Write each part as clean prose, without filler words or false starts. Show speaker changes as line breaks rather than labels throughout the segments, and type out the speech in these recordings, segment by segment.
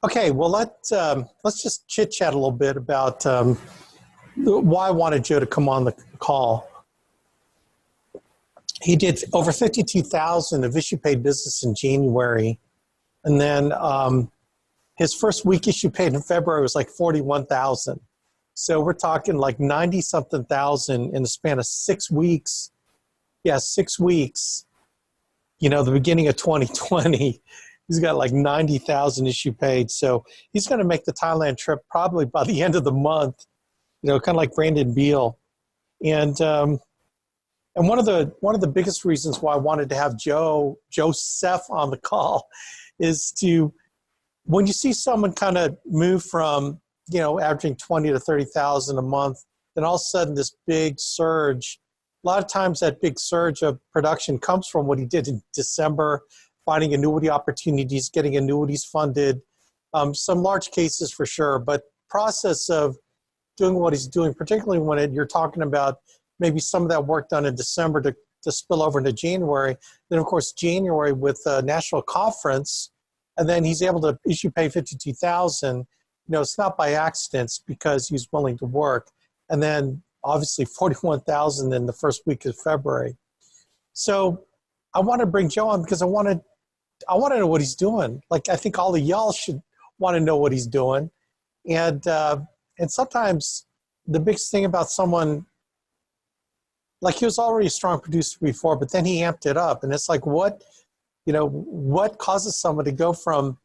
Okay, well let's just chit chat a little bit about why I wanted Joe to come on the call. He did over 52,000 of issue paid business in January, and then his first week issue paid in February was like 41,000. So we're talking like 90 something thousand in the span of 6 weeks. Yeah, 6 weeks. You know, the beginning of 2020. He's got like 90,000 issue paid. So he's going to make the Thailand trip probably by the end of the month, you know, kind of like Brandon Beal. And one of the biggest reasons why I wanted to have Joseph on the call is to, when you see someone kind of move from, you know, averaging 20 to 30,000 a month, then all of a sudden this big surge, a lot of times that big surge of production comes from what he did in December, finding annuity opportunities, getting annuities funded, some large cases for sure, but process of doing what he's doing, particularly when you're talking about maybe some of that work done in December to spill over into January. Then, of course, January with the national conference, and then he's able to issue pay 52,000. You know, it's not by accident, because he's willing to work. And then, obviously, 41,000 in the first week of February. So I want to bring Joe on because I want to know what he's doing. Like, I think all of y'all should want to know what he's doing. And sometimes the biggest thing about someone, like, he was already a strong producer before, but then he amped it up. And it's like, what causes someone to go from,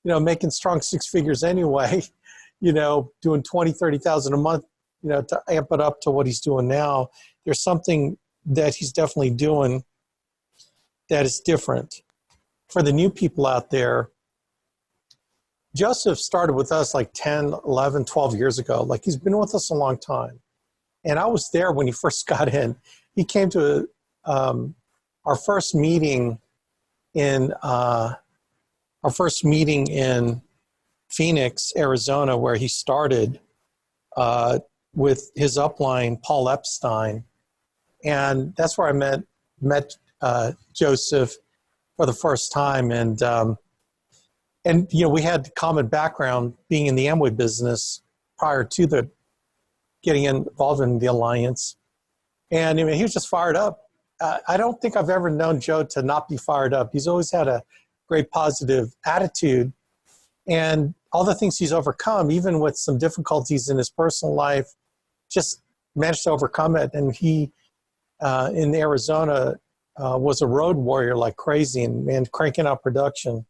you know, making strong six figures anyway, you know, doing 20, 30,000 a month, you know, to amp it up to what he's doing now. There's something that he's definitely doing that is different. For the new people out there, Joseph started with us like 10, 11, 12 years ago. Like, he's been with us a long time. And I was there when he first got in. He came to our first meeting in Phoenix, Arizona, where he started with his upline, Paul Epstein. And that's where I met Joseph for the first time. And you know, we had common background being in the Amway business prior to getting involved in the alliance. And I mean, he was just fired up. I don't think I've ever known Joe to not be fired up. He's always had a great positive attitude, and all the things he's overcome, even with some difficulties in his personal life, just managed to overcome it. And he, in Arizona, was a road warrior like crazy and cranking out production.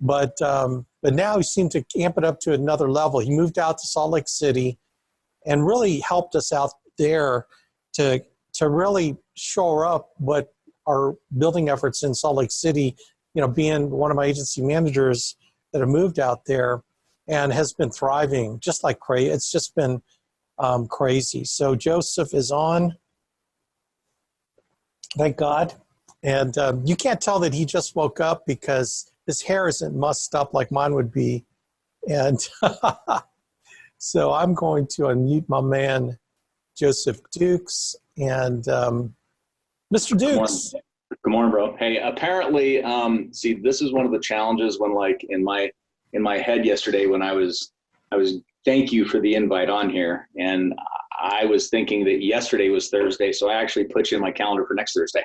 But now he seemed to amp it up to another level. He moved out to Salt Lake City and really helped us out there to really shore up what our building efforts in Salt Lake City, you know, being one of my agency managers that have moved out there and has been thriving just like crazy. It's just been crazy. So Joseph is on, thank God. And you can't tell that he just woke up because his hair isn't mussed up like mine would be. And so I'm going to unmute my man, Joseph Dukes. And Mr. Dukes.
Good morning, bro. Hey, apparently, see, this is one of the challenges when, like, in my head yesterday when I was thank you for the invite on here, and I was thinking that yesterday was Thursday, so I actually put you in my calendar for next Thursday.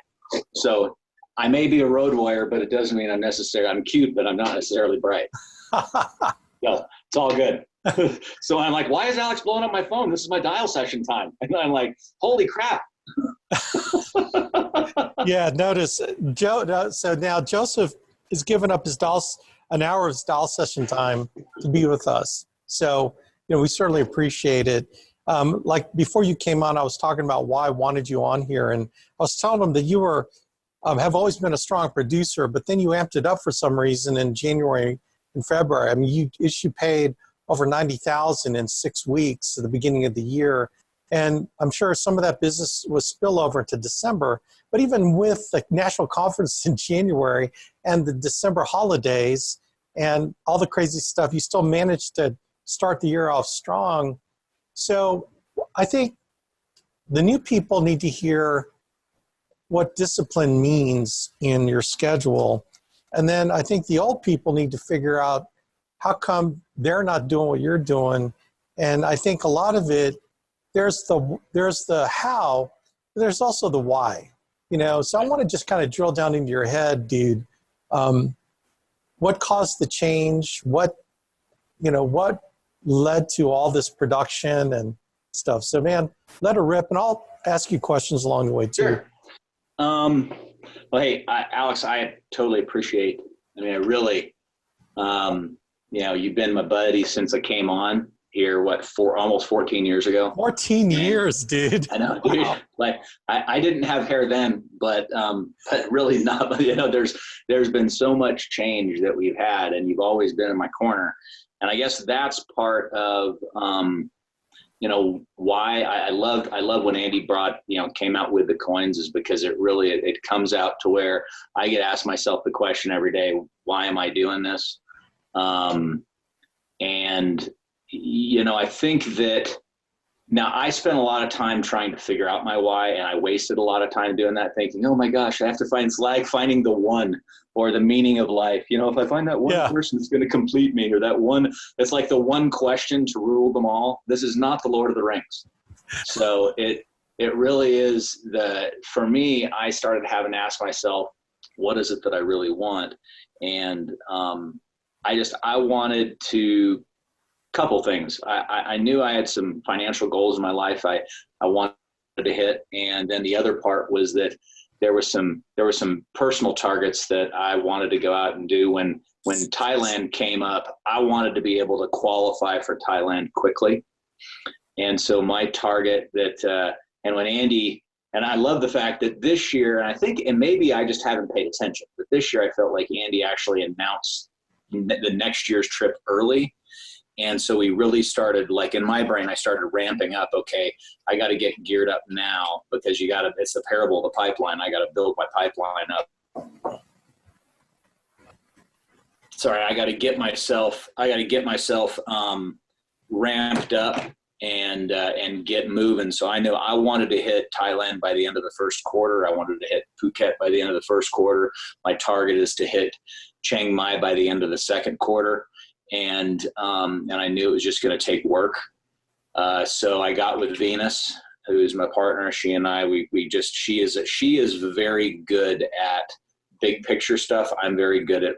So I may be a road warrior, but it doesn't mean I'm cute, but I'm not necessarily bright. So it's all good. So I'm like, why is Alex blowing up my phone? This is my dial session time. And I'm like, holy crap.
Yeah, notice Joe. So now Joseph is giving up an hour of his dial session time to be with us. So, you know, we certainly appreciate it. Like before you came on, I was talking about why I wanted you on here, and I was telling them that you were have always been a strong producer, but then you amped it up for some reason in January and February. I mean, you issue paid over 90,000 in 6 weeks at the beginning of the year. And I'm sure some of that business was spillover into December. But even with the national conference in January and the December holidays and all the crazy stuff, you still managed to start the year off strong. So I think the new people need to hear what discipline means in your schedule. And then I think the old people need to figure out how come they're not doing what you're doing? And I think a lot of it, there's the how, but there's also the why. So I want to just kind of drill down into your head, dude. What caused the change? What led to all this production and stuff? So, man, let her rip, and I'll ask you questions along the way too.
Sure. Well, hey, Alex, I totally appreciate. I really, you've been my buddy since I came on here. Almost 14 years ago.
14 years, dude.
I know, dude. Wow. Like I didn't have hair then, but really not. There's been so much change that we've had, and you've always been in my corner. And I guess that's part of, why I love when Andy came out with the coins, is because it comes out to where I get asked myself the question every day, why am I doing this? I think that now I spent a lot of time trying to figure out my why, and I wasted a lot of time doing that, thinking, oh my gosh, I have to finding the one, or the meaning of life. If I find that one person that's going to complete me, or that one, it's like the one question to rule them all. This is not the Lord of the Rings. So it really is for me, I started having to ask myself, what is it that I really want? And I wanted to, couple things. I knew I had some financial goals in my life I wanted to hit. And then the other part was that there were some personal targets that I wanted to go out and do. When Thailand came up, I wanted to be able to qualify for Thailand quickly. And so my target and when Andy, and I love the fact that this year, and I think, and maybe I just haven't paid attention, but this year I felt like Andy actually announced the next year's trip early. And so we really started, like in my brain, I started ramping up. Okay, I got to get geared up now, because it's the parable of the pipeline. I got to build my pipeline up. Sorry, I got to get myself ramped up and get moving. So I knew I wanted to hit Thailand by the end of the first quarter. I wanted to hit Phuket by the end of the first quarter. My target is to hit Chiang Mai by the end of the second quarter. And I knew it was just going to take work. So I got with Venus, who is my partner. She and I, she is very good at big picture stuff. I'm very good at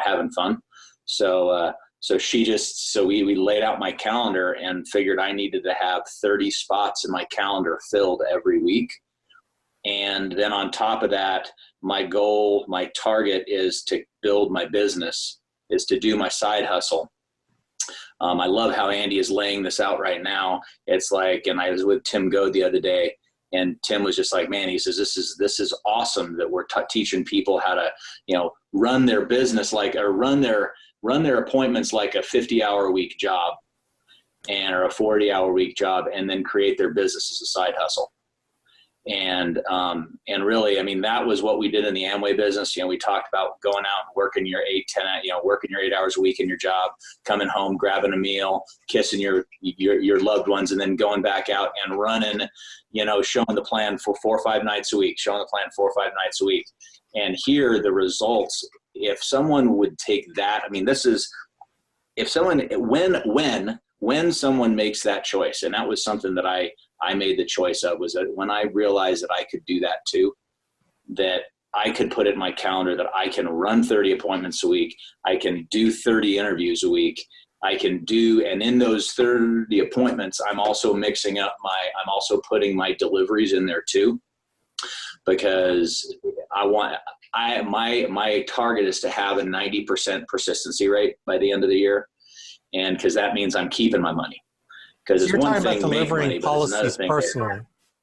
having fun. So we laid out my calendar and figured I needed to have 30 spots in my calendar filled every week. And then on top of that, my target is to build my business, is to do my side hustle. I love how Andy is laying this out right now. It's like, and I was with Tim Goad the other day, and Tim was just like, man, he says, this is awesome that we're teaching people how to, run their business or run their appointments like a 50-hour a week job or a 40-hour a week job, and then create their business as a side hustle. And really, that was what we did in the Amway business. We talked about going out and working your 8 hours a week in your job, coming home, grabbing a meal, kissing your loved ones, and then going back out and running, showing the plan for 4 or 5 nights a week, And here the results, if someone would take that, when someone makes that choice, and that was something that I made the choice of, was that when I realized that I could do that too, that I could put it in my calendar that I can run 30 appointments a week, I can do 30 interviews a week, and in those 30 appointments, I'm also I'm also putting my deliveries in there too, because my target is to have a 90% persistency rate by the end of the year. And because that means I'm keeping my money. Because it's one thing to make money, but it's another thing.
Personally.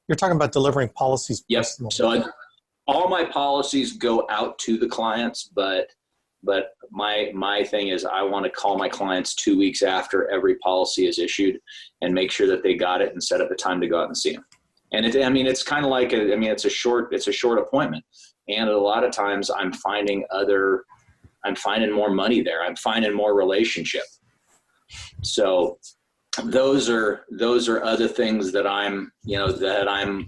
You're talking about delivering policies personally.
So all my policies go out to the clients, but my thing is I want to call my clients 2 weeks after every policy is issued and make sure that they got it and set up a time to go out and see them. And it's kind of like it's a short appointment. And a lot of times I'm finding more money there. I'm finding more relationship. So those are other things that I'm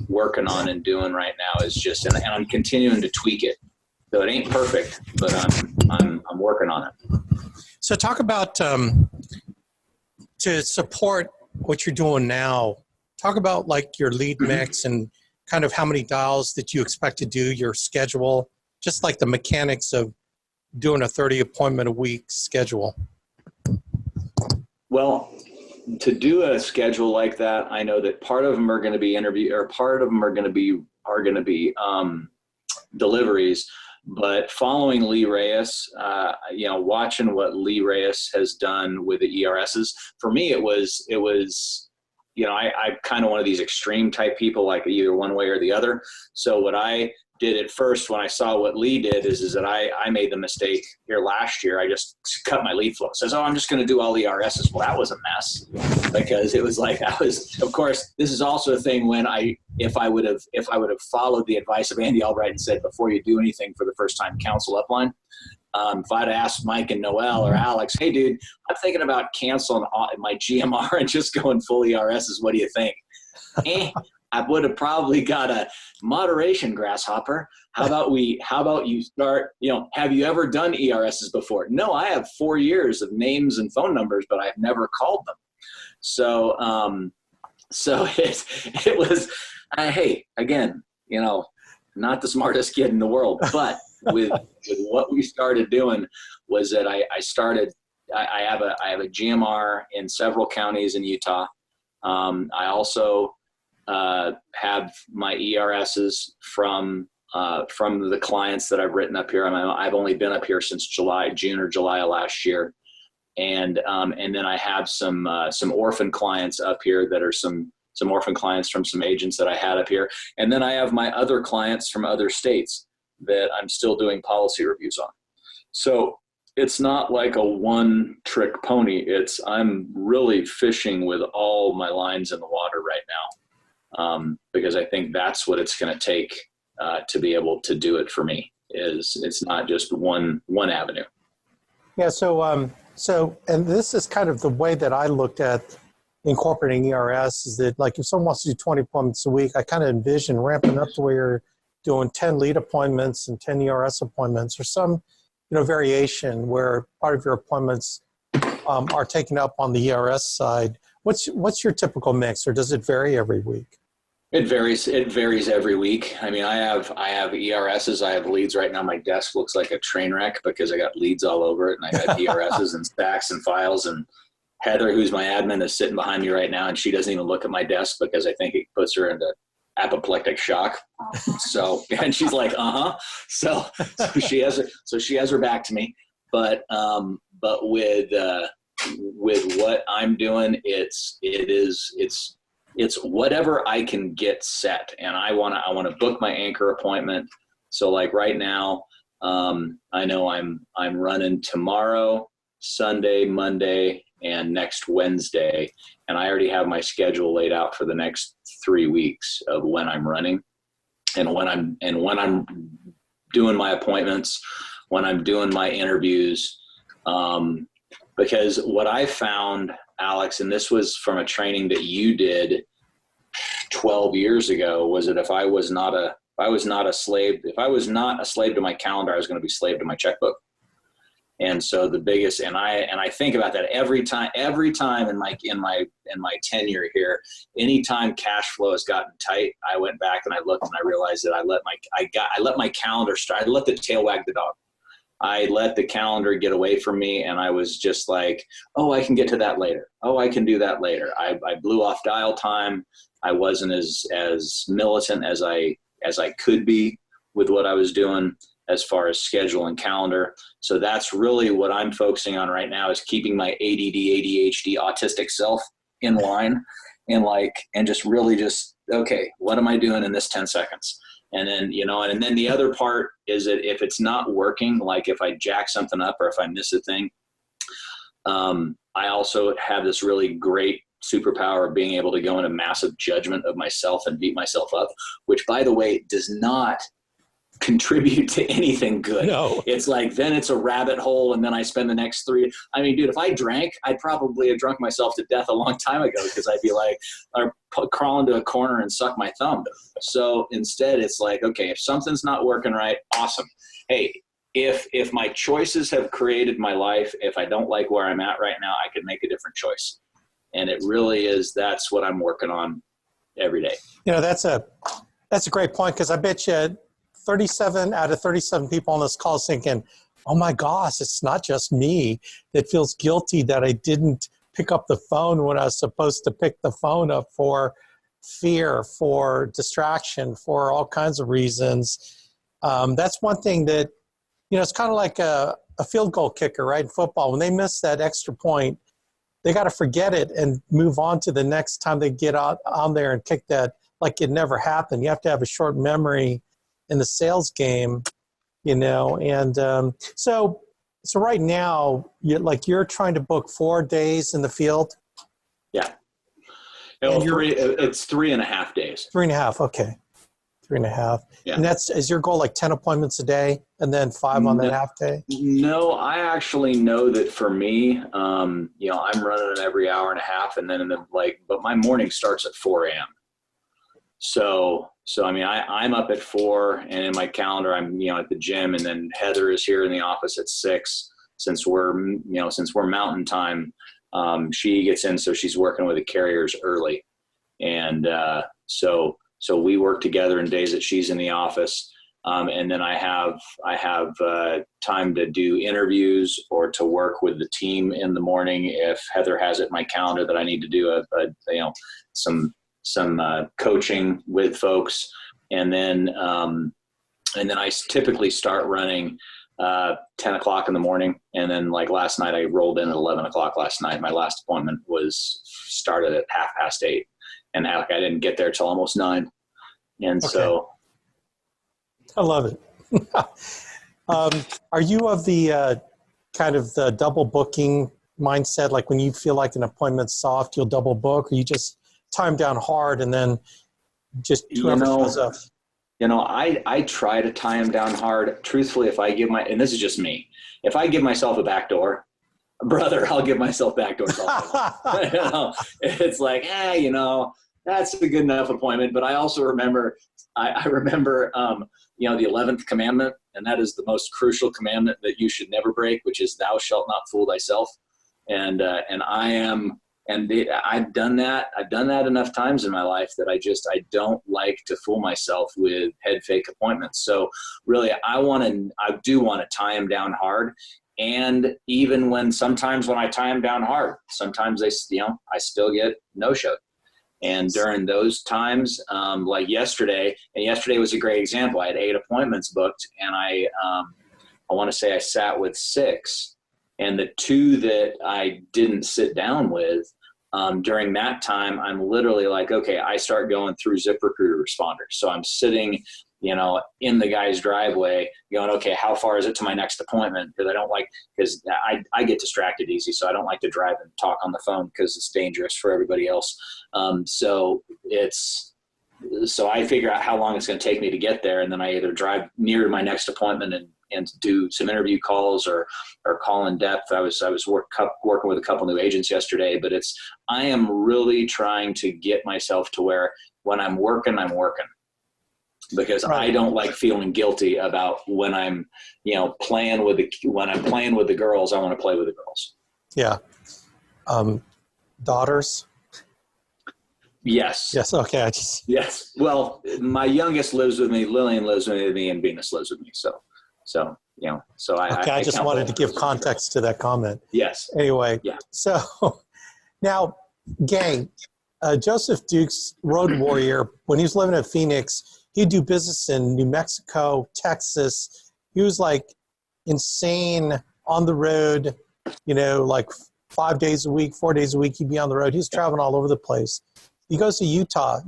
working on and doing right now, is just, and I'm continuing to tweak it. So it ain't perfect, but I'm working on it.
So talk about to support what you're doing now. Talk about like your lead mix and kind of how many dials that you expect to do, your schedule, just like the mechanics of doing a 30 appointment a week schedule.
Well, to do a schedule like that, I know that part of them are going to be interview, or part of them are going to be deliveries. But following Lee Reyes, watching what Lee Reyes has done with the ERSs, for me, it was, I'm kind of one of these extreme type people, like either one way or the other. So what I did at first when I saw what Lee did is that I made the mistake here last year. I just cut my lead flow. Says, I'm just going to do all the ERSs. Well, that was a mess, because it was like, of course, this is also a thing when if I would have followed the advice of Andy Albright and said, before you do anything for the first time, counsel upline. If I'd asked Mike and Noel or Alex, hey dude, I'm thinking about canceling my GMR and just going full ERSs. What do you think? I would have probably got a moderation, grasshopper. How about you start, have you ever done ERSs before? No, I have 4 years of names and phone numbers, but I've never called them. So it was, hey, again, not the smartest kid in the world, but with what we started doing was that I have a GMR in several counties in Utah. I also have my ERSs from the clients that I've written up here. I've only been up here since June or July of last year. And then I have some orphan clients up here that are some orphan clients from some agents that I had up here. And then I have my other clients from other states that I'm still doing policy reviews on. So it's not like a one trick pony. I'm really fishing with all my lines in the water right now. Because I think that's what it's going to take to be able to do it for me. It's not just one avenue.
Yeah. So and this is kind of the way that I looked at incorporating ERS is that, like, if someone wants to do 20 appointments a week, I kind of envision ramping up to where you're doing 10 lead appointments and 10 ERS appointments, or some variation where part of your appointments are taken up on the ERS side. What's your typical mix, or does it vary every week?
It varies every week. I mean, I have ERSs. I have leads right now. My desk looks like a train wreck because I got leads all over it, and I got ERSs and stacks and files. And Heather, who's my admin, is sitting behind me right now, and she doesn't even look at my desk because I think it puts her into apoplectic shock. So, and she's like, So she has her back to me. But with what I'm doing, it's whatever I can get set, and I want to book my anchor appointment. So like right now, I know I'm running tomorrow, Sunday, Monday, and next Wednesday, and I already have my schedule laid out for the next 3 weeks of when I'm running, and when I'm doing my appointments, when I'm doing my interviews, because what I found, Alex, and this was from a training that you did 12 years ago, was that if I was not a slave to my calendar, I was going to be slave to my checkbook. And so the biggest, and I think about that every time in my tenure here, anytime cash flow has gotten tight, I went back and I looked and I realized that I let my calendar start. I let the tail wag the dog. I let the calendar get away from me, and I was just like, oh, I can get to that later. Oh, I can do that later. I blew off dial time. I wasn't as militant as I could be with what I was doing as far as schedule and calendar. So that's really what I'm focusing on right now, is keeping my ADD, ADHD, autistic self in line, and just really okay, what am I doing in this 10 seconds? And then, and then the other part is that if it's not working, like if I jack something up or if I miss a thing, I also have this really great superpower of being able to go into massive judgment of myself and beat myself up, which, by the way, does not contribute to anything good.
No.
It's like, then it's a rabbit hole, and then I spend the next 3. I mean, dude, if I drank, I'd probably have drunk myself to death a long time ago, because I'd be like, or crawl into a corner and suck my thumb. So instead, it's like, okay, if something's not working right, awesome. Hey, if my choices have created my life, if I don't like where I'm at right now, I could make a different choice. And it really is, that's what I'm working on every day.
You know, that's a great point, because I bet you 37 out of 37 people on this call is thinking, oh my gosh, it's not just me that feels guilty that I didn't pick up the phone when I was supposed to pick the phone up, for fear, for distraction, for all kinds of reasons. That's one thing that, you know, it's kind of like a field goal kicker, right, in football. When they miss that extra point, they got to forget it and move on to the next time they get out on there and kick that like it never happened. You have to have a short memory in the sales game, you know. And so right now, you're trying to book 4 days in the field.
Yeah. No, it's 3.5 days.
3.5. Okay. 3.5.
Yeah.
And is your goal like 10 appointments a day and then 5 on that half day?
No, I actually know that for me, you know, I'm running it every hour and a half, and then but my morning starts at 4 a.m. So I mean, I'm up at 4, and in my calendar, I'm, you know, at the gym, and then Heather is here in the office at 6. Since we're Mountain Time, she gets in, so she's working with the carriers early, and so we work together in days that she's in the office, and then I have time to do interviews or to work with the team in the morning if Heather has it in my calendar that I need to do some coaching with folks, and then I typically start running 10 o'clock in the morning, and then like last night I rolled in at 11 o'clock last night. My last appointment started at 8:30, and I didn't get there till almost 9, and okay. So
I love it. Are you of the kind of the double booking mindset? Like when you feel like an appointment's soft, you'll double book, or you just time down hard and then just whoever shows up?
You know, I try to tie them down hard. Truthfully, and this is just me, if I give myself a back door, brother, I'll give myself back doors all day long. You know, it's like, you know, that's a good enough appointment. But I also remember, I remember, you know, the 11th commandment, and that is the most crucial commandment that you should never break, which is thou shalt not fool thyself. And I've done that. I've done that enough times in my life that I don't like to fool myself with head fake appointments. So really, I do want to tie them down hard. And even sometimes when I tie them down hard, sometimes I still get no-showed. And during those times, like yesterday, and yesterday was a great example. I had 8 appointments booked, and I want to say I sat with 6. And the 2 that I didn't sit down with, during that time, I'm literally like, okay, I start going through ZipRecruiter responders. So I'm sitting, you know, in the guy's driveway going, okay, how far is it to my next appointment? Because I get distracted easy. So I don't like to drive and talk on the phone because it's dangerous for everybody else. So I figure out how long it's going to take me to get there. And then I either drive near my next appointment and do some interview calls or call in depth. I was working with a couple new agents yesterday, but I am really trying to get myself to where when I'm working, because right. I don't like feeling guilty about when I'm, you know, when I'm playing with the girls, I want to play with the girls.
Yeah. Daughters?
Yes.
Yes. Okay.
Yes. Well, my youngest lives with me, Lillian lives with me, and Venus lives with me. So, you know, I
just wanted to give context to that comment.
Yes.
Anyway.
Yeah.
So now, gang, Joseph Duke's road warrior, when he was living in Phoenix, he'd do business in New Mexico, Texas. He was like insane on the road, you know, like 5 days a week, 4 days a week, he'd be on the road. He was traveling all over the place. He goes to Utah.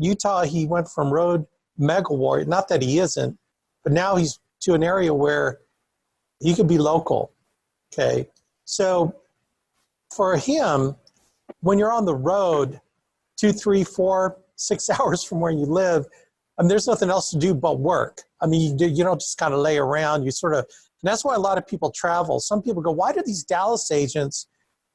He went from road mega warrior, not that he isn't, but now he's to an area where he could be local. Okay. So for him, when you're on the road 2, 3, 4, 6 hours from where you live, I mean, there's nothing else to do but work. I mean, you don't just kind of lay around. You sort of, and that's why a lot of people travel. Some people go, why do these Dallas agents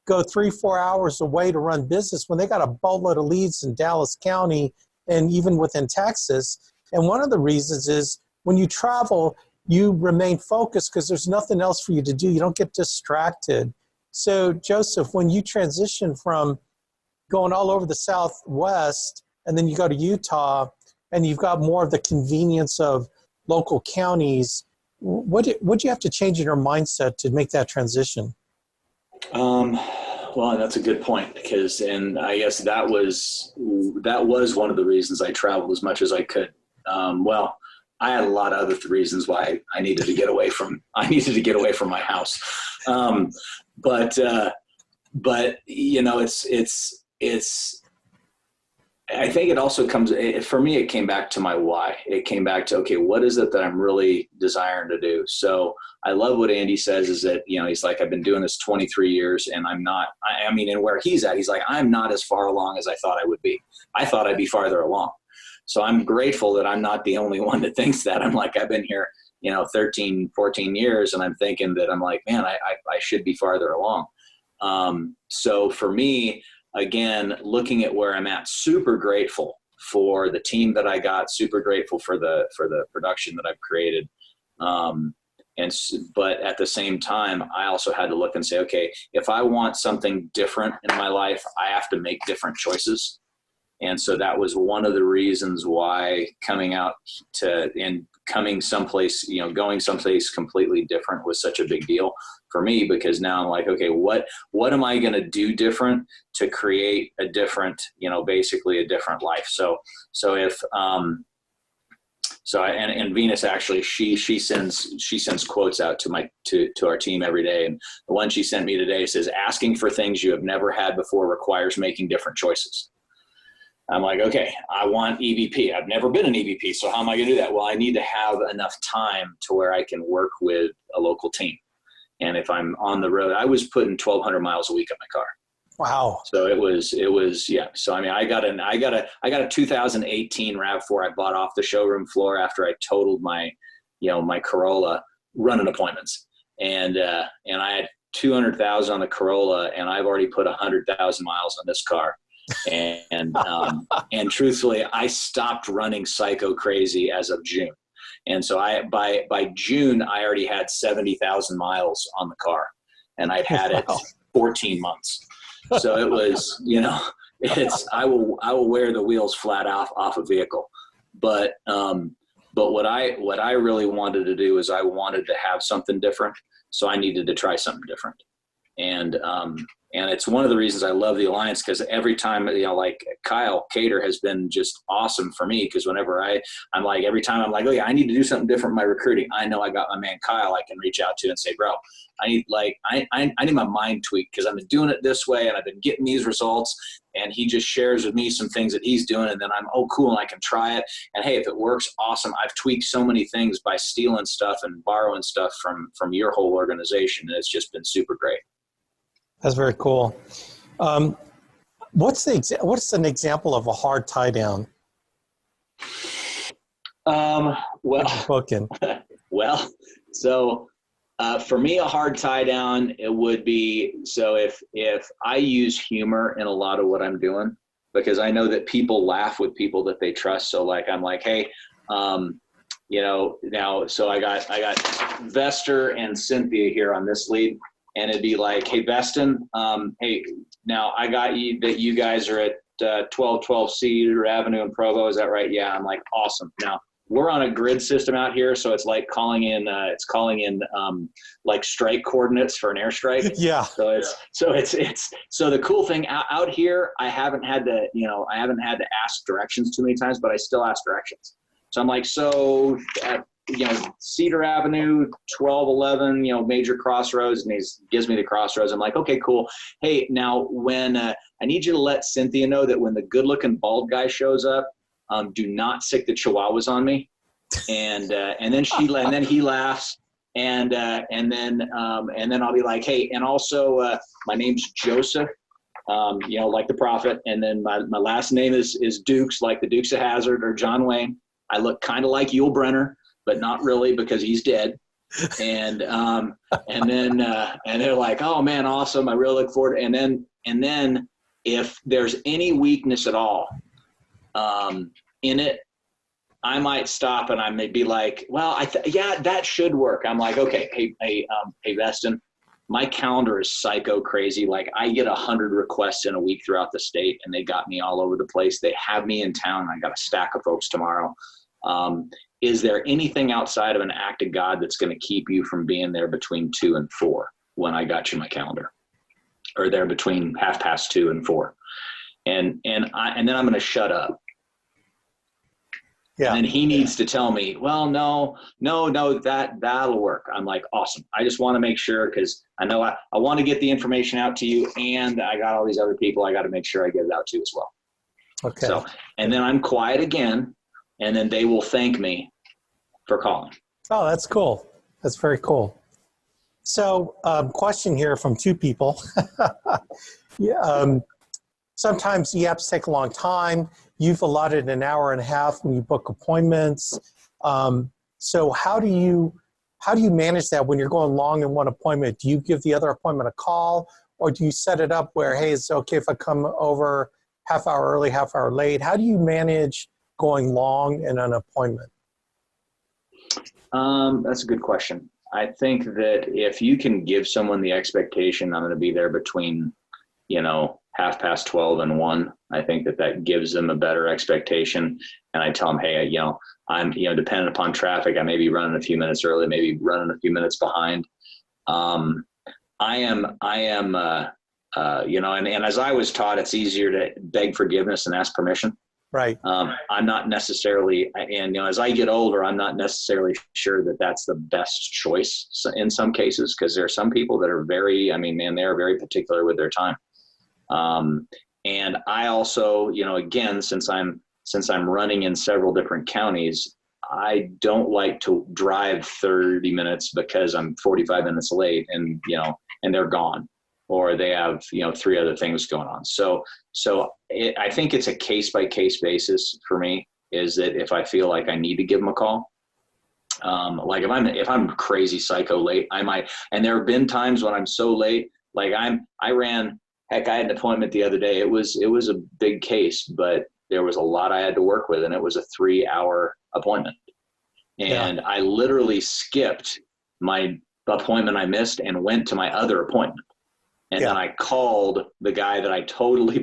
go 3, 4 hours away to run business when they got a boatload of leads in Dallas County and even within Texas? And one of the reasons is when you travel, you remain focused because there's nothing else for you to do. You don't get distracted. So Joseph, when you transition from going all over the Southwest and then you go to Utah and you've got more of the convenience of local counties, what do you have to change in your mindset to make that transition?
Well, that's a good point because, and I guess that was one of the reasons I traveled as much as I could. Well, I had a lot of other reasons why I needed to get away from my house. But you know, it's I think it also comes, for me, it came back to my why. It came back to, okay, what is it that I'm really desiring to do? So I love what Andy says is that, you know, he's like, I've been doing this 23 years and I'm not, I mean, and where he's at, he's like, I'm not as far along as I thought I would be. I thought I'd be farther along. So I'm grateful that I'm not the only one that thinks that. I'm like, I've been here, you know, 13, 14 years and I'm thinking that I'm like, man, I should be farther along. So for me, again, looking at where I'm at, super grateful for the team that I got, super grateful for the production that I've created. But at the same time, I also had to look and say, okay, if I want something different in my life, I have to make different choices. And so that was one of the reasons why coming someplace, you know, going someplace completely different was such a big deal for me, because now I'm like, okay, what am I going to do different to create a different, you know, basically a different life. So if, and Venus actually, she sends quotes out to our team every day. And the one she sent me today says, asking for things you have never had before requires making different choices. I'm like, okay, I want EVP. I've never been an EVP, so how am I going to do that? Well, I need to have enough time to where I can work with a local team. And if I'm on the road, I was putting 1,200 miles a week on my car.
Wow.
So it was, yeah. So, I mean, I got a 2018 RAV4 I bought off the showroom floor after I totaled my Corolla running appointments. And I had 200,000 on the Corolla and I've already put 100,000 miles on this car. And truthfully, I stopped running psycho crazy as of June. And so by June, I already had 70,000 miles on the car and I'd had it 14 months. So it was, you know, I will wear the wheels flat off a vehicle. But what I really wanted to do is I wanted to have something different. So I needed to try something different. And it's one of the reasons I love the Alliance, because every time, you know, like Kyle Cater has been just awesome for me, because whenever I'm like, every time I'm like, oh yeah, I need to do something different in my recruiting, I know I got my man Kyle I can reach out to and say, bro, I need my mind tweaked because I've been doing it this way and I've been getting these results. And he just shares with me some things that he's doing, and then I'm, oh cool, and I can try it. And hey, if it works, awesome. I've tweaked so many things by stealing stuff and borrowing stuff from your whole organization, and it's just been super great.
That's very cool. What's an example of a hard tie down?
Well, so for me, a hard tie down, it would be, so if I use humor in a lot of what I'm doing, because I know that people laugh with people that they trust. So like, I'm like, hey, you know, now, so I got Vester and Cynthia here on this lead. And it'd be like, hey, Veston, hey, now I got you that you guys are at 1212 Cedar Avenue in Provo. Is that right? Yeah. I'm like, awesome. Now we're on a grid system out here. So it's like calling in like strike coordinates for an airstrike.
Yeah.
So so the cool thing out here, I haven't had to ask directions too many times, but I still ask directions. So I'm like, so you know, Cedar Avenue, 1211, you know, major crossroads, and he gives me the crossroads. I'm like, okay, cool. Hey, now when I need you to let Cynthia know that when the good-looking bald guy shows up, do not sick the chihuahuas on me. And then he laughs, and then I'll be like, hey, and also my name's Joseph, you know, like the prophet, and then my last name is Dukes, like the Dukes of Hazzard or John Wayne. I look kind of like Yul Brynner, but not really because he's dead. And then they're like, oh man, awesome. I really look forward. And then if there's any weakness at all in it, I might stop and I may be like, well, yeah, that should work. I'm like, okay, hey, Veston, my calendar is psycho crazy. Like I get 100 requests in a week throughout the state, and they got me all over the place. They have me in town. I got a stack of folks tomorrow. Is there anything outside of an act of God that's going to keep you from being there between 2 and 4 when I got you my calendar, or there between 2:30 and 4? And then I'm going to shut up.
Yeah.
And then he needs to tell me, well, no, that'll work. I'm like, awesome. I just want to make sure, because I know I want to get the information out to you, and I got all these other people I got to make sure I get it out to as well.
Okay.
So, and then I'm quiet again, and then they will thank me for calling.
Oh, that's cool. That's very cool. So, question here from 2 people. Yeah, sometimes the apps take a long time. You've allotted an hour and a half when you book appointments. So how do you manage that when you're going long in one appointment? Do you give the other appointment a call, or do you set it up where, hey, it's okay if I come over half hour early, half hour late? How do you manage going long in an appointment?
That's a good question. I think that if you can give someone the expectation, I'm going to be there between, 12:30 and 1, I think that gives them a better expectation. And I tell them, hey, I'm, dependent upon traffic, I may be running a few minutes early, maybe running a few minutes behind. And as I was taught, it's easier to beg forgiveness and ask permission.
Right.
I'm not necessarily, and as I get older, I'm not necessarily sure that that's the best choice in some cases, because there are some people that are very, they're very particular with their time. And I also, again, since I'm running in several different counties, I don't like to drive 30 minutes because I'm 45 minutes late, and they're gone, or they have 3 other things going on. So I think it's a case by case basis for me. Is that if I feel like I need to give them a call, like if I'm crazy psycho late, I might. And there have been times when I'm so late, like I had an appointment the other day. It was a big case, but there was a lot I had to work with, and it was a 3-hour appointment. And I literally skipped my appointment I missed and went to my other appointment. And then I called the guy that I totally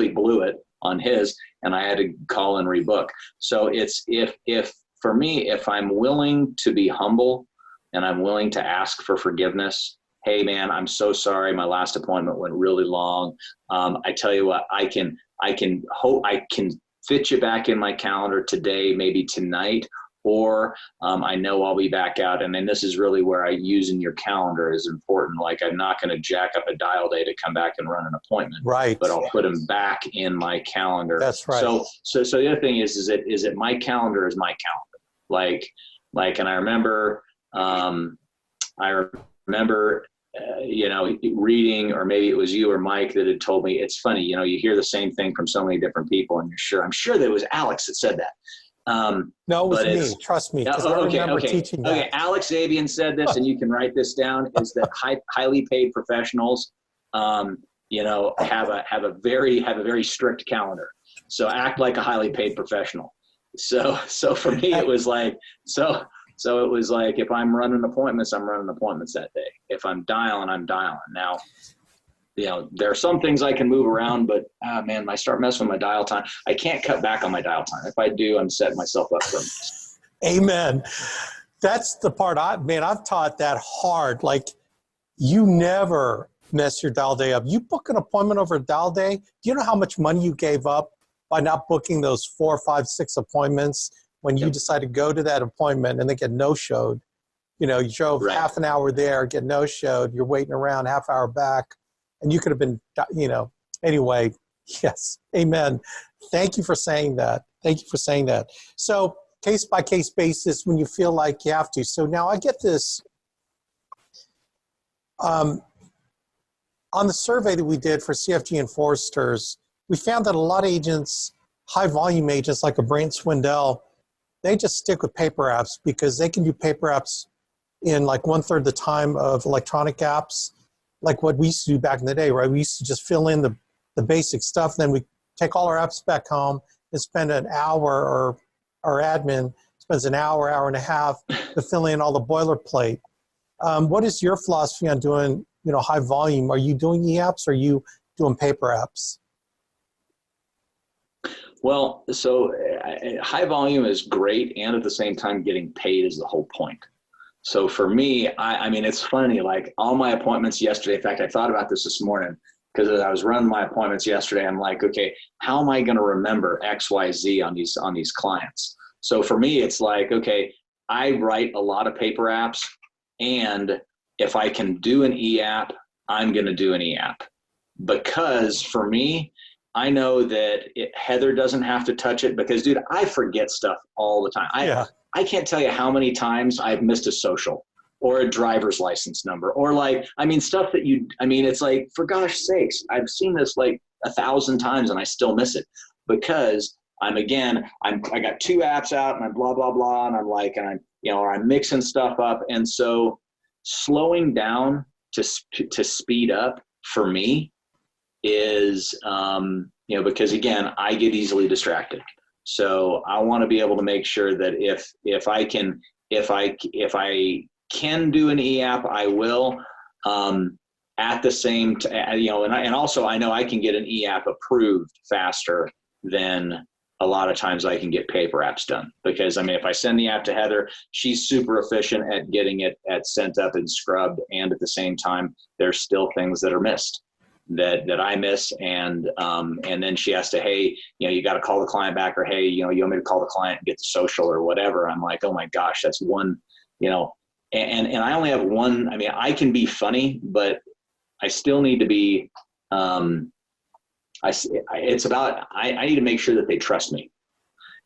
blew it on his, and I had to call and rebook. So it's, if for me, if I'm willing to be humble and I'm willing to ask for forgiveness, hey man, I'm so sorry. My last appointment went really long. I tell you what, I can fit you back in my calendar today, maybe tonight, or I know I'll be back out. And then this is really where using your calendar is important. Like, I'm not going to jack up a dial day to come back and run an appointment,
right?
But I'll put them back in my calendar.
That's right.
So the other thing is that my calendar is my calendar. Like, and I remember, reading, or maybe it was you or Mike that had told me, it's funny, you hear the same thing from so many different people, and I'm sure that it was Alex that said that.
No, it was me. Trust me. I remember teaching that.
Okay, Alex Abian said this, and you can write this down, is that highly paid professionals, have a very strict calendar. So act like a highly paid professional. So for me, it was like, so it was like, if I'm running appointments, I'm running appointments that day. If I'm dialing, I'm dialing. Now, there are some things I can move around, but man, I start messing with my dial time. I can't cut back on my dial time. If I do, I'm setting myself up for a mess.
Amen. That's the part I've taught that hard. Like, you never mess your dial day up. You book an appointment over a dial day. Do you know how much money you gave up by not booking those 4, 5, 6 appointments when you decide to go to that appointment and they get no-showed? You drove half an hour there, get no-showed, you're waiting around half hour back, and you could have been, anyway, yes, amen. Thank you for saying that. So case-by-case basis when you feel like you have to. So now I get this, on the survey that we did for CFG and Foresters, we found that a lot of agents, high-volume agents like a Brant Swindell, they just stick with paper apps because they can do paper apps in like 1/3 the time of electronic apps, like what we used to do back in the day, right? We used to just fill in the basic stuff. Then we take all our apps back home and spend an hour or our admin spends an hour, hour and a half to fill in all the boilerplate. What is your philosophy on doing, high volume? Are you doing e-apps or are you doing paper apps?
Well, so high volume is great, and at the same time, getting paid is the whole point. So for me, I mean, it's funny, like all my appointments yesterday, in fact, I thought about this morning, because as I was running my appointments yesterday, I'm like, okay, how am I going to remember X, Y, Z on these clients? So for me, it's like, okay, I write a lot of paper apps, and if I can do an e-app, I'm going to do an e-app. Because for me, I know that Heather doesn't have to touch it, because, dude, I forget stuff all the time. I can't tell you how many times I've missed a social or a driver's license number, or stuff that it's like, for gosh sakes, I've seen this like 1,000 times and I still miss it, because I got 2 apps out and I'm blah, blah, blah. And I'm mixing stuff up. And so slowing down to speed up for me is, because again, I get easily distracted. So I want to be able to make sure that if I can do an e-app, I will. At the same time, and also I know I can get an e-app approved faster than a lot of times I can get paper apps done, because if I send the app to Heather, she's super efficient at getting it sent up and scrubbed, and at the same time, there's still things that are missed that I miss, and then she has to, hey, you got to call the client back, or hey, you want me to call the client and get the social or whatever. I'm like, oh my gosh, that's one, and I only have one. I can be funny, but I still need to be. It's about I need to make sure that they trust me.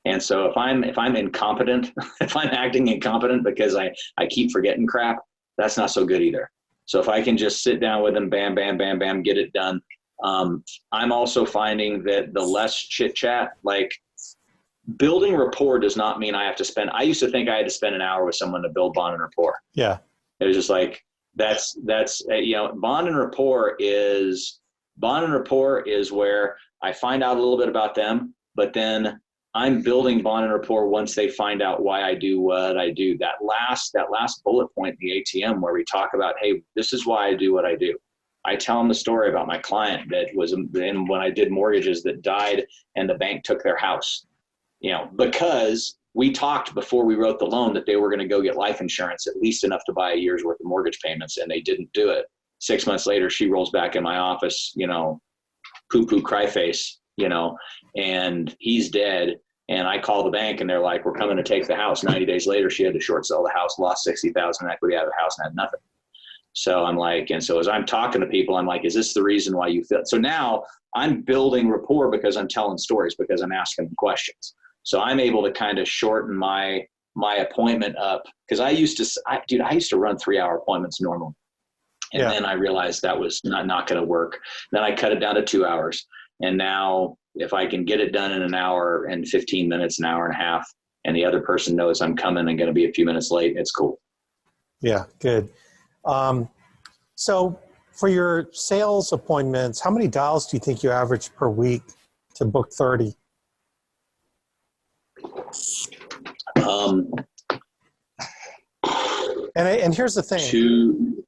And so if I'm incompetent, if I'm acting incompetent because I keep forgetting crap, that's not so good either. So if I can just sit down with them, bam, bam, bam, bam, get it done. I'm also finding that the less chit chat, like building rapport, does not mean I have to spend. I used to think I had to spend an hour with someone to build bond and rapport.
Yeah,
it was just like that's bond and rapport is where I find out a little bit about them, but then I'm building bond and rapport once they find out why I do what I do. That last bullet point in the ATM where we talk about, hey, this is why I do what I do. I tell them the story about my client that was when I did mortgages that died and the bank took their house, because we talked before we wrote the loan that they were going to go get life insurance, at least enough to buy a year's worth of mortgage payments, and they didn't do it. 6 months later, she rolls back in my office, poo-poo cry face, and he's dead. And I call the bank and they're like, we're coming to take the house. 90 days later, she had to short sell the house, lost 60,000 equity out of the house and had nothing. So I'm like, and so as I'm talking to people, I'm like, is this the reason why you feel? So now I'm building rapport because I'm telling stories, because I'm asking them questions. So I'm able to kind of shorten my appointment up, because I used to run 3-hour appointments normally. And then I realized that was not going to work. Then I cut it down to 2 hours. And now if I can get it done in an hour and 15 minutes, an hour and a half, and the other person knows I'm coming and going to be a few minutes late, it's cool.
Yeah, good. So for your sales appointments, how many dials do you think you average per week to book 30? And here's the thing.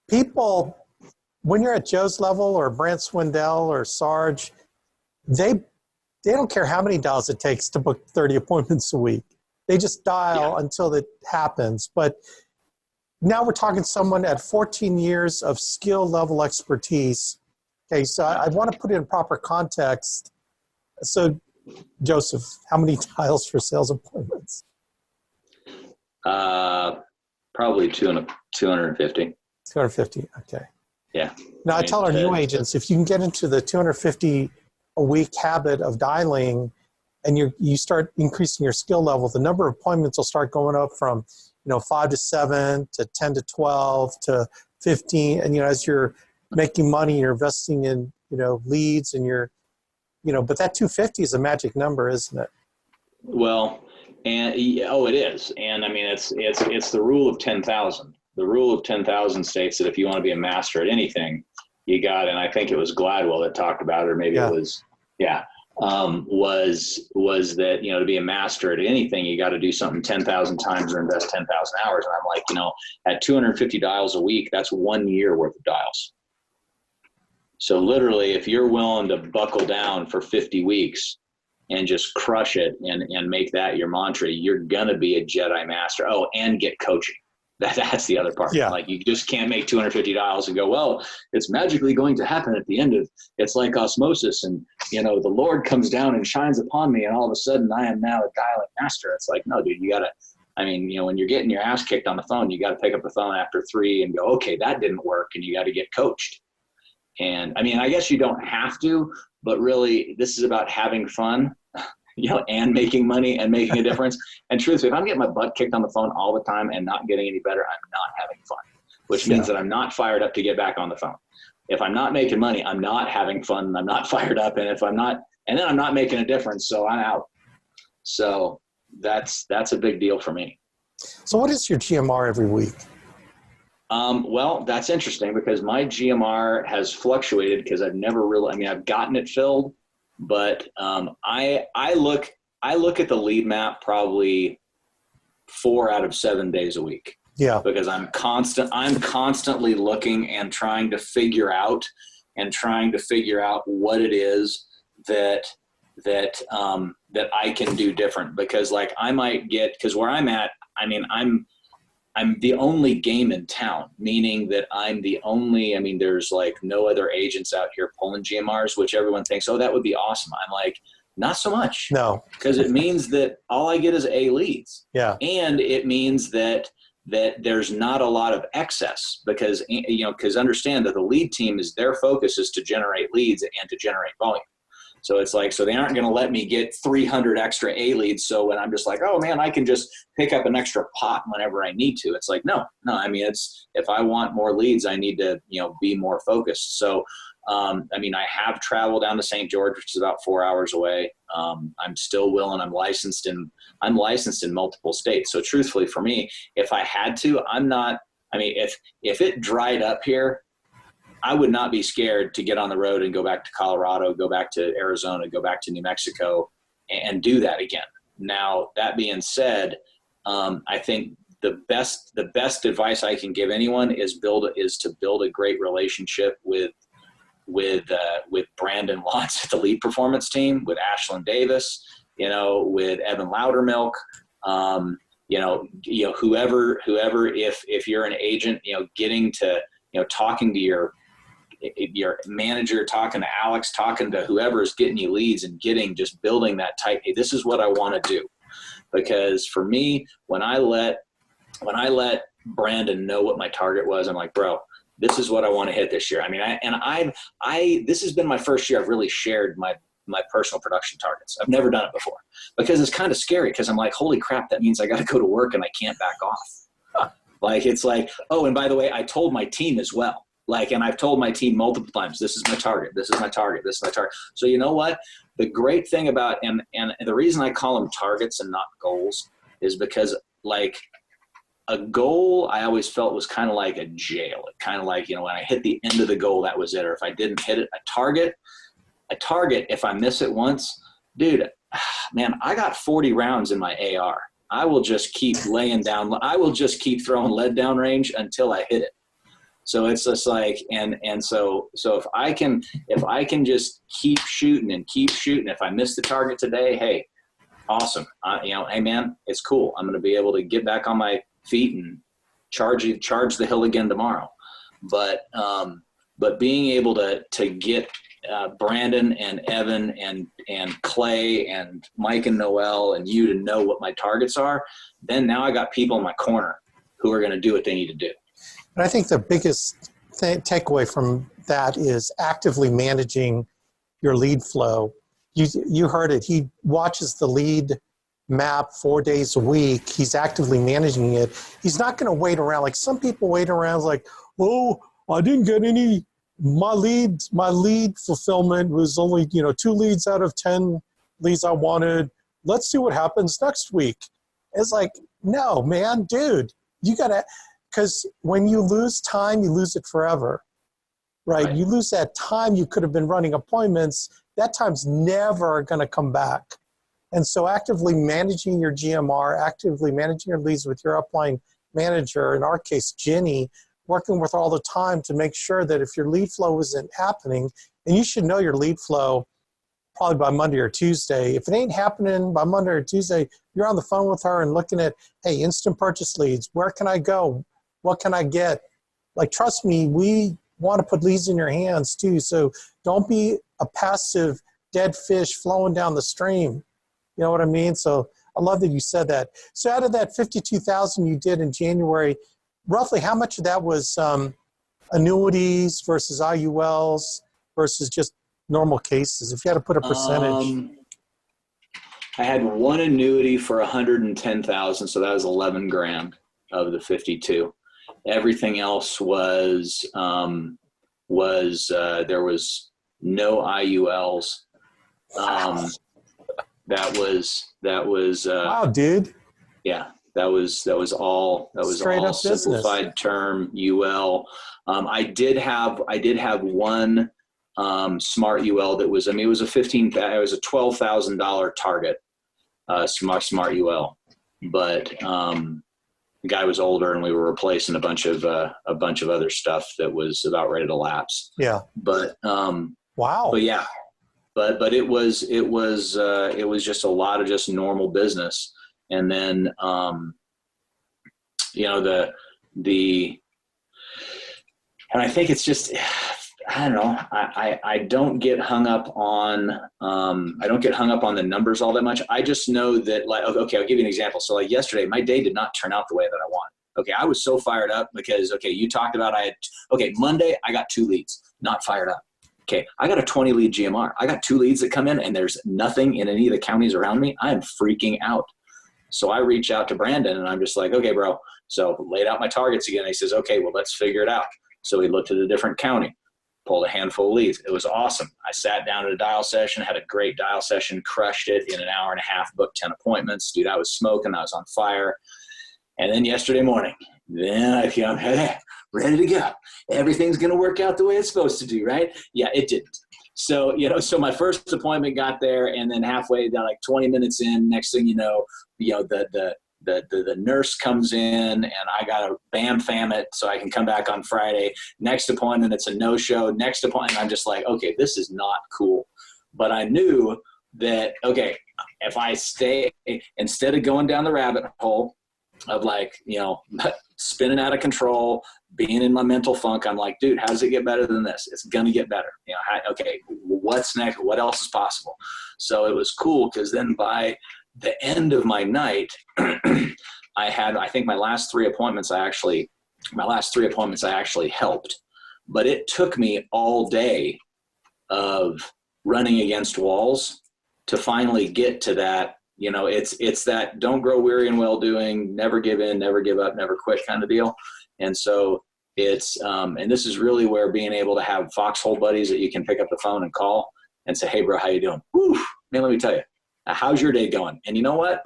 People, when you're at Joe's level or Brant Swindell or Sarge, they don't care how many dials it takes to book 30 appointments a week. They just dial until it happens. But now we're talking someone at 14 years of skill level expertise. Okay, so I want to put it in proper context. So, Joseph, how many dials for sales appointments?
Probably 250.
250, okay.
Yeah.
Now, I tell our new agents, if you can get into the 250 a week habit of dialing, and you start increasing your skill level, the number of appointments will start going up from 5 to 7 to 10 to 12 to 15. And as you're making money, you're investing in leads, and but that 250 is a magic number, isn't it?
Well, and it is. And it's the rule of 10,000. The rule of 10,000 states that if you want to be a master at anything, you got, and I think it was Gladwell that talked about it, or maybe it was, was that, you know, to be a master at anything, you got to do something 10,000 times or invest 10,000 hours. And I'm like, you know, at 250 dials a week, that's 1 year worth of dials. So literally, if you're willing to buckle down for 50 weeks and just crush it and make that your mantra, you're going to be a Jedi master. Oh, and get coaching. That's the other part.
Yeah.
Like, you just can't make 250 dials and go, well, it's magically going to happen at the end of, it's like osmosis. And, you know, the Lord comes down and shines upon me, and all of a sudden I am now a dialing master. It's like, no, dude, you got to, I mean, you know, when you're getting your ass kicked on the phone, you got to pick up the phone after 3 and go, okay, that didn't work. And you got to get coached. And I mean, I guess you don't have to, but really this is about having fun, you know, and making money and making a difference. And truthfully, if I'm getting my butt kicked on the phone all the time and not getting any better, I'm not having fun, which means that I'm not fired up to get back on the phone. If I'm not making money, I'm not having fun and I'm not fired up. And if I'm not, and then I'm not making a difference, so I'm out. So that's a big deal for me.
So what is your GMR every week?
Well, that's interesting because my GMR has fluctuated because I've never really, I mean, I've gotten it filled, but I look at the lead map probably 4 out of 7 days a week.
Yeah.
Because I'm constantly looking and trying to figure out what it is that I can do different. Because like I might get, because where I'm at, I mean, I'm the only game in town, meaning that I'm the only, I mean, there's like no other agents out here pulling GMRs, which everyone thinks, oh, that would be awesome. I'm like, not so much.
No.
Because it means that all I get is A leads.
Yeah.
And it means that there's not a lot of excess because, you know, because understand that the lead team is, their focus is to generate leads and to generate volume. So it's like, so they aren't going to let me get 300 extra A leads. So when I'm just like, oh man, I can just pick up an extra pot whenever I need to. It's like, no, I mean, it's, if I want more leads, I need to, you know, be more focused. So, I mean, I have traveled down to St. George, which is about 4 hours away. I'm still willing. I'm licensed in multiple states. So truthfully for me, if I had to, I'm not, I mean, if it dried up here, I would not be scared to get on the road and go back to Colorado, go back to Arizona, go back to New Mexico and do that again. Now, that being said, I think the best advice I can give anyone is to build a great relationship with Brandon Watts at the lead performance team, with Ashlyn Davis, you know, with Evan Loudermilk, you know, whoever, if you're an agent, you know, getting to, you know, talking to your manager, talking to Alex, talking to whoever is getting you leads and just building that type, hey, this is what I want to do. Because for me, when I let Brandon know what my target was, I'm like, bro, this is what I want to hit this year. I mean, this has been my first year I've really shared my personal production targets. I've never done it before because it's kind of scary because I'm like, holy crap, that means I got to go to work and I can't back off. Like, it's like, oh, and by the way, I told my team as well. Like, and I've told my team multiple times, this is my target. This is my target. This is my target. So you know what? The great thing about, and the reason I call them targets and not goals is because like a goal I always felt was kind of like a jail. It kind of like, you know, when I hit the end of the goal, that was it. Or if I didn't hit it, a target, if I miss it once, dude, man, I got 40 rounds in my AR. I will just keep laying down. I will just keep throwing lead down range until I hit it. So it's just like, and so if I can just keep shooting, if I miss the target today, hey, awesome. You know, hey man, it's cool. I'm going to be able to get back on my feet and charge the hill again tomorrow. But being able to get Brandon and Evan and Clay and Mike and Noel and you to know what my targets are, then now I got people in my corner who are going to do what they need to do.
And I think the biggest takeaway from that is actively managing your lead flow. You heard it. He watches the lead map 4 days a week. He's actively managing it. He's not going to wait around. Like some people wait around like, oh, I didn't get any. My lead fulfillment was only, 2 leads out of 10 leads I wanted. Let's see what happens next week. It's like, no, man, dude, you got to. Because when you lose time, you lose it forever. right?
Right.
You lose that time you could have been running appointments. That time's never going to come back. And so actively managing your GMR, actively managing your leads with your upline manager, in our case, Ginny, working with her all the time to make sure that if your lead flow isn't happening, and you should know your lead flow probably by Monday or Tuesday. If it ain't happening by Monday or Tuesday, you're on the phone with her and looking at, hey, instant purchase leads. Where can I go? What can I get? Like, trust me, we want to put leads in your hands too. So don't be a passive dead fish flowing down the stream. You know what I mean? So I love that you said that. So out of that 52,000 you did in January, roughly how much of that was annuities versus IULs versus just normal cases? If you had to put a percentage.
I had one annuity for 110,000, so that was 11 grand of the 52. Everything else was there was no IULs. That was
Wow, dude.
Yeah, that was all
Straight up
simplified term UL. I did have one smart UL that was, I mean, it was a $12,000 target, smart UL, but the guy was older and we were replacing a bunch of other stuff that was about ready to lapse.
Yeah.
But
wow.
But yeah, but it was just a lot of just normal business. And then, you know, and I think it's just, I don't know, I don't get hung up on, the numbers all that much. I just know that, like, okay, I'll give you an example. So like yesterday, my day did not turn out the way that I wanted. Okay. I was so fired up because, okay, you talked about, Monday, I got 2 leads, not fired up. Okay, I got a 20 lead GMR. I got 2 leads that come in and there's nothing in any of the counties around me. I'm freaking out. So I reach out to Brandon and I'm just like, okay, bro. So laid out my targets again. He says, okay, well, let's figure it out. So he looked at a different county, pulled a handful of leads. It was awesome. I sat down at a dial session, had a great dial session, crushed it in an hour and a half, booked 10 appointments. Dude, I was smoking. I was on fire. And then yesterday morning, then I came, hey, ready to go. Everything's going to work out the way it's supposed to do, right? Yeah, it didn't. So, so my first appointment got there, and then halfway down, like 20 minutes in, next thing you know, the nurse comes in and I got to bam it so I can come back on Friday. Next appointment, it's a no-show. Next appointment, I'm just like, okay, this is not cool. But I knew that, okay, if I stay, instead of going down the rabbit hole of like, spinning out of control, being in my mental funk, I'm like, dude, how does it get better than this? It's going to get better. Okay, what's next? What else is possible? So it was cool because then by the end of my night, I think my last 3 appointments I actually helped, but it took me all day of running against walls to finally get to that. It's that don't grow weary in well doing, never give in, never give up, never quit kind of deal. And so it's, and this is really where being able to have foxhole buddies that you can pick up the phone and call and say, hey bro, how you doing? Whew, man, let me tell you, how's your day going? And you know what?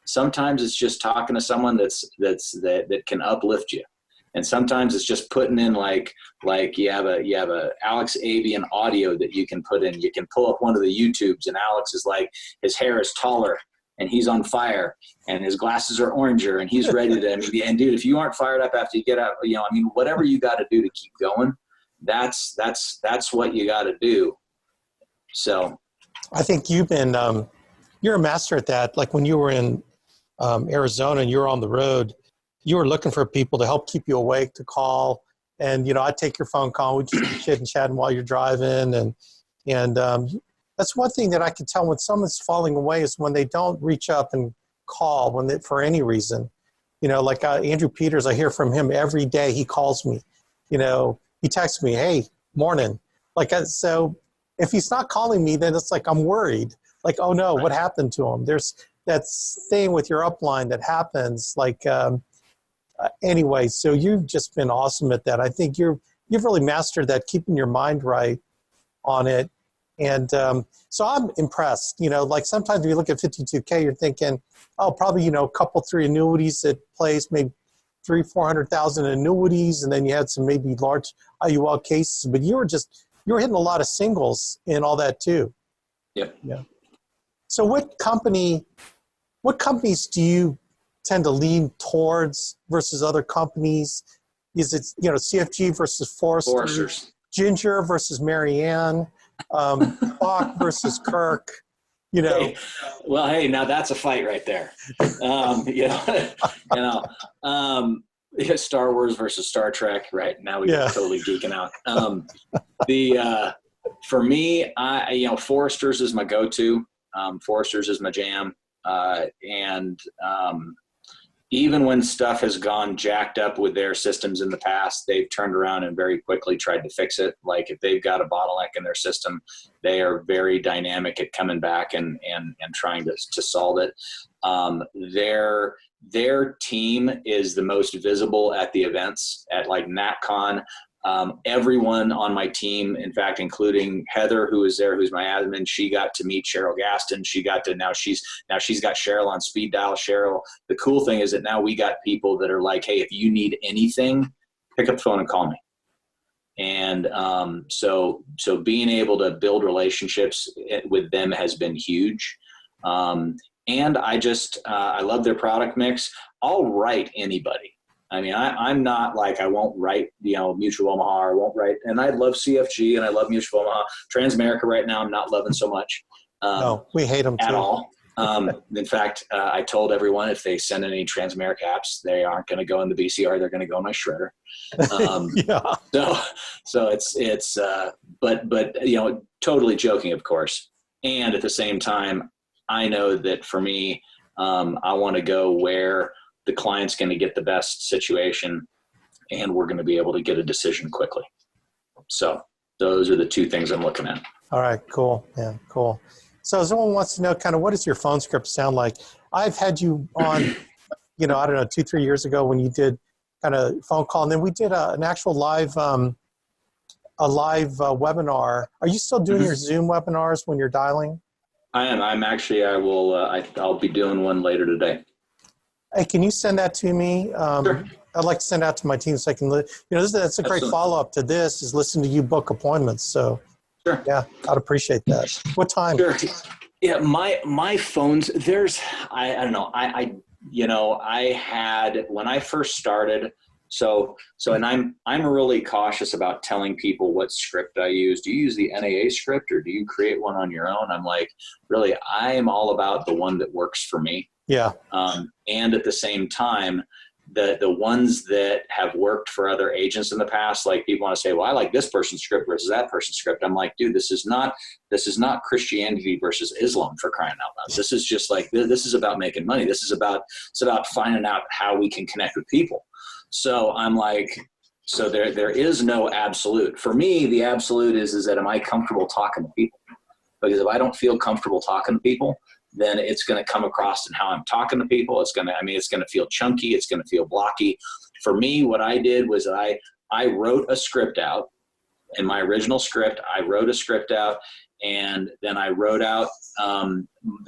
Sometimes it's just talking to someone that can uplift you. And sometimes it's just putting in like you have a Alex Avian audio that you can put in. You can pull up one of the YouTubes and Alex is like, his hair is taller and he's on fire and his glasses are oranger and he's ready to, and dude, if you aren't fired up after you get out, whatever you got to do to keep going, that's what you got to do. So
I think you've been, you're a master at that. Like when you were in Arizona and you were on the road, you were looking for people to help keep you awake, to call. And, I'd take your phone call. We'd just be chit and chatting while you're driving. And that's one thing that I can tell when someone's falling away is when they don't reach up and call for any reason. Like Andrew Peters, I hear from him every day. He calls me, he texts me, hey, morning. So if he's not calling me, then it's like I'm worried. Like, oh no, what happened to him? There's that thing with your upline that happens. Anyway, so you've just been awesome at that. I think you've really mastered that, keeping your mind right on it. And so I'm impressed. Like sometimes when you look at 52K, you're thinking, oh, probably, a couple, 3 annuities at place, maybe 400,000 annuities, and then you had some maybe large IUL cases, but you were hitting a lot of singles and all that too.
Yep.
Yeah. So what companies do you tend to lean towards versus other companies? Is it, CFG versus
Foresters.
Ginger versus Marianne, Bach versus Kirk,
Hey, now that's a fight right there. Star Wars versus Star Trek. Right now we're totally geeking out. For me, Foresters is my go-to. Foresters is my jam. Even when stuff has gone jacked up with their systems in the past, they've turned around and very quickly tried to fix it. Like if they've got a bottleneck in their system, they are very dynamic at coming back and trying to solve it. Their team is the most visible at the events at like NatCon. Everyone on my team, in fact, including Heather, who is there, who's my admin, she got to meet Cheryl Gaston. Now she's got Cheryl on speed dial. Cheryl, the cool thing is that now we got people that are like, hey, if you need anything, pick up the phone and call me. And so being able to build relationships with them has been huge. And I love their product mix. I'll write anybody. I mean, I'm not like, I won't write, Mutual Omaha, or I won't write, and I love CFG and I love Mutual Omaha. Transamerica right now, I'm not loving so much.
No, we hate them
at
too.
all. In fact, I told everyone if they send any Transamerica apps, they aren't going to go in the BCR. They're going to go in my shredder. So it's but totally joking, of course. And at the same time, I know that for me, I want to go where the client's going to get the best situation and we're going to be able to get a decision quickly. So those are the two things I'm looking at.
All right, cool. Yeah, cool. So someone wants to know kind of what does your phone script sound like? I've had you on, I don't know, 2-3 years ago when you did kind of phone call, and then we did an actual live, webinar. Are you still doing your Zoom webinars when you're dialing?
I am. I'll be doing one later today.
Hey, can you send that to me?
Sure.
I'd like to send out to my team so I can, that's a great follow-up to this is listen to you book appointments. So
sure.
Yeah, I'd appreciate that. What time?
Sure. Yeah. My phones, I don't know. I had, when I first started, and I'm really cautious about telling people what script I use. Do you use the NAA script or do you create one on your own? I'm like, really, I'm all about the one that works for me.
Yeah.
And at the same time, the ones that have worked for other agents in the past, like people want to say, well, I like this person's script versus that person's script. I'm like, dude, this is not Christianity versus Islam, for crying out loud. This is just like, this is about making money. It's about finding out how we can connect with people. So I'm like, so there is no absolute. For me, the absolute is that am I comfortable talking to people? Because if I don't feel comfortable talking to people, then it's going to come across in how I'm talking to people. It's going to feel chunky. It's going to feel blocky. For me, what I did was I wrote a script out. In my original script, I wrote a script out, and then I wrote out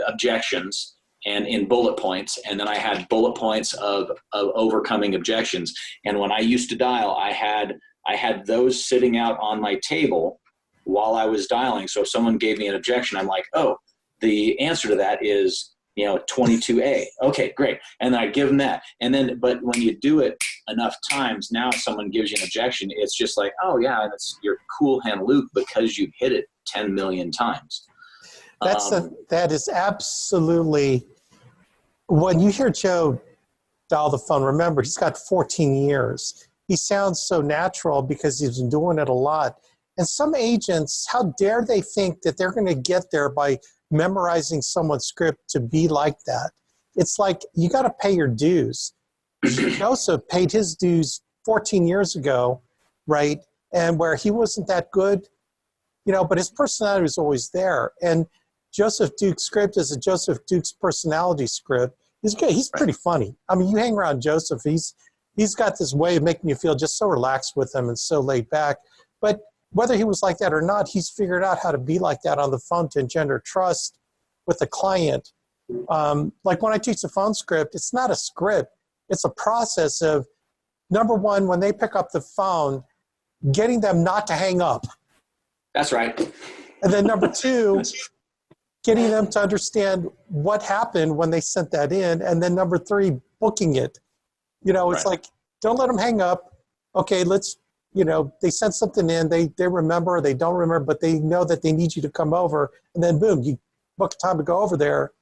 objections and in bullet points. And then I had bullet points of overcoming objections. And when I used to dial, I had those sitting out on my table while I was dialing. So if someone gave me an objection, I'm like, oh, the answer to that is, 22A. Okay, great. And then I give them that. And then, but when you do it enough times, now if someone gives you an objection, it's just like, oh yeah, you're cool hand Luke because you hit it 10 million times.
That is absolutely, when you hear Joe dial the phone, remember he's got 14 years. He sounds so natural because he's been doing it a lot. And some agents, how dare they think that they're going to get there by memorizing someone's script to be like that? It's like, you got to pay your dues. Joseph paid his dues 14 years ago, right? And where he wasn't that good, but his personality was always there. And Joseph Duke's script is a Joseph Duke's personality script. He's good. He's pretty funny. I mean, you hang around Joseph, he's got this way of making you feel just so relaxed with him and so laid back. But whether he was like that or not, he's figured out how to be like that on the phone to engender trust with the client. Like when I teach the phone script, it's not a script. It's a process of number one, when they pick up the phone, getting them not to hang up.
That's right.
And then number two, getting them to understand what happened when they sent that in. And then number three, booking it. It's like, don't let them hang up. Okay, let's, they sent something in, they remember, or they don't remember, but they know that they need you to come over. And then boom, you book a time to go over there.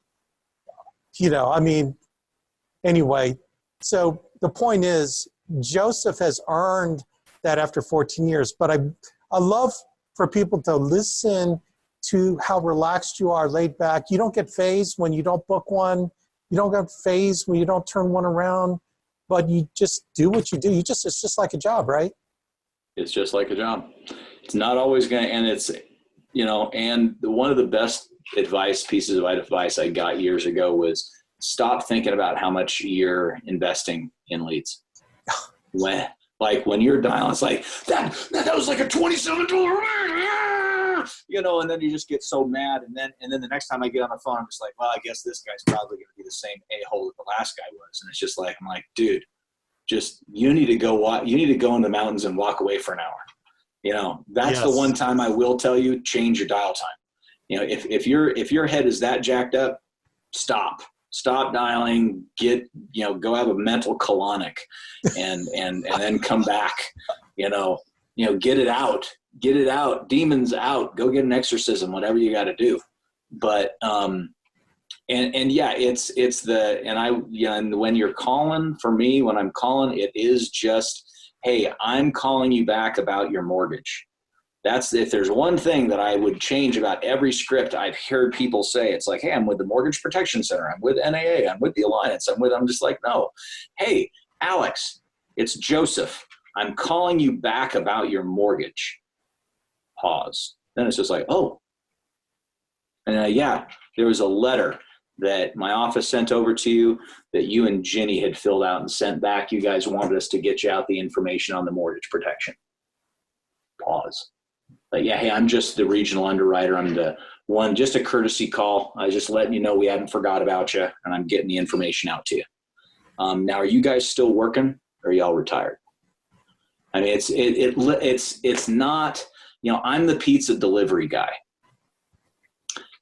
Anyway, so the point is, Joseph has earned that after 14 years. But I love for people to listen to how relaxed you are, laid back. You don't get fazed when you don't book one. You don't get fazed when you don't turn one around. But you just do what you do. It's just like a job, right?
It's just like a job. It's not always going to, and it's, and one of the best pieces of advice I got years ago was stop thinking about how much you're investing in leads. When you're dialing, it's like, that was like a $27, and then you just get so mad. And then the next time I get on the phone, I'm just like, well, I guess this guy's probably going to be the same a-hole that the last guy was. And it's just like, I'm like, dude, you need to go in the mountains and walk away for an hour. That's the one time I will tell you, change your dial time. If your head is that jacked up, stop dialing, go have a mental colonic and then come back, get it out, demons out, go get an exorcism, whatever you got to do. But, and when you're calling, for me, when I'm calling, it is just, hey, I'm calling you back about your mortgage. If there's one thing that I would change about every script I've heard people say, it's like, hey, I'm with the Mortgage Protection Center. I'm with NAA. I'm with the Alliance. I'm just like, no. Hey, Alex, it's Joseph. I'm calling you back about your mortgage. Pause. Then it's just like, oh. And there was a letter that my office sent over to you that you and Ginny had filled out and sent back. You guys wanted us to get you out the information on the mortgage protection. Pause. But hey, I'm just the regional underwriter. I'm the one, just a courtesy call. I was just letting you know we hadn't forgot about you, and I'm getting the information out to you. Now, are you guys still working, or are y'all retired? I mean, it's not, I'm the pizza delivery guy.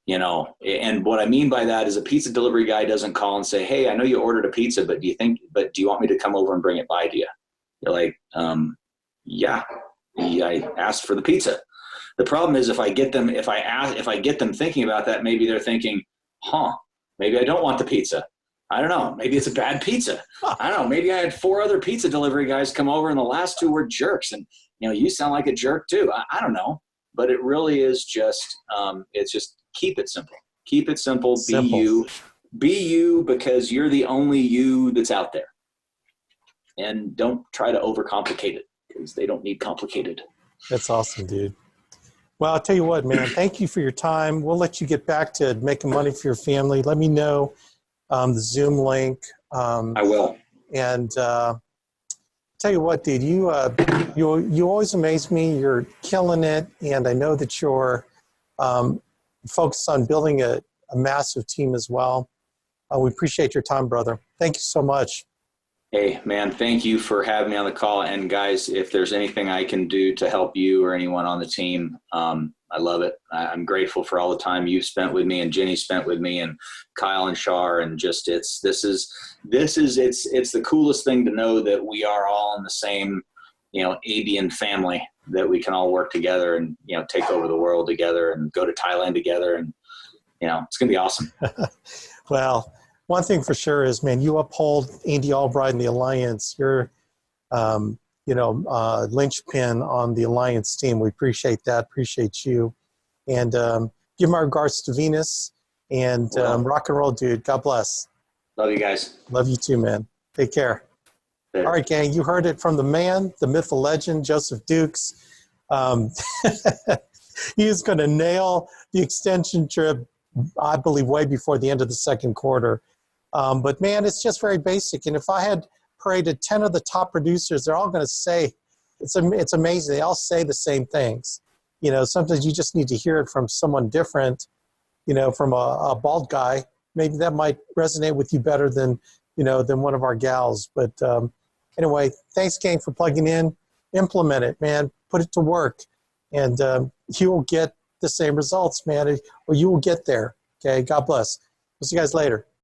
And what I mean by that is a pizza delivery guy doesn't call and say, hey, I know you ordered a pizza, but do you want me to come over and bring it by to you? You're like, yeah, I asked for the pizza. The problem is if I get them thinking about that, maybe they're thinking, maybe I don't want the pizza. I don't know. Maybe it's a bad pizza. I don't know. Maybe I had 4 other pizza delivery guys come over and the last 2 were jerks. And, you sound like a jerk too. I don't know. But it really is just, it's just keep it simple. Keep it simple. Be you because you're the only you that's out there. And don't try to overcomplicate it because they don't need complicated.
That's awesome, dude. Well, I'll tell you what, man, thank you for your time. We'll let you get back to making money for your family. Let me know the Zoom link.
I will.
And tell you what, dude, you always amaze me. You're killing it. And I know that you're focused on building a massive team as well. We appreciate your time, brother. Thank you so much.
Hey, man, thank you for having me on the call. And guys, if there's anything I can do to help you or anyone on the team, I love it. I'm grateful for all the time you've spent with me and Jenny spent with me and Kyle and Shar. And just, it's the coolest thing to know that we are all in the same, Avian family, that we can all work together and, take over the world together and go to Thailand together. And, it's going to be awesome.
Well, one thing for sure is, man, you uphold Andy Albright and the Alliance. You're, linchpin on the Alliance team. We appreciate that. Appreciate you. And give my regards to Venus and rock and roll, dude. God bless.
Love you guys.
Love you too, man. Take care. Later. All right, gang. You heard it from the man, the myth, the legend, Joseph Dukes. He is going to nail the extension trip, I believe, way before the end of the second quarter. But man, it's just very basic. And if I had paraded 10 of the top producers, they're all going to say, it's amazing. They all say the same things. Sometimes you just need to hear it from someone different, from a bald guy. Maybe that might resonate with you better than one of our gals. But Anyway, thanks, gang, for plugging in. Implement it, man. Put it to work, and you will get the same results, man, or you will get there. Okay, God bless. We'll see you guys later.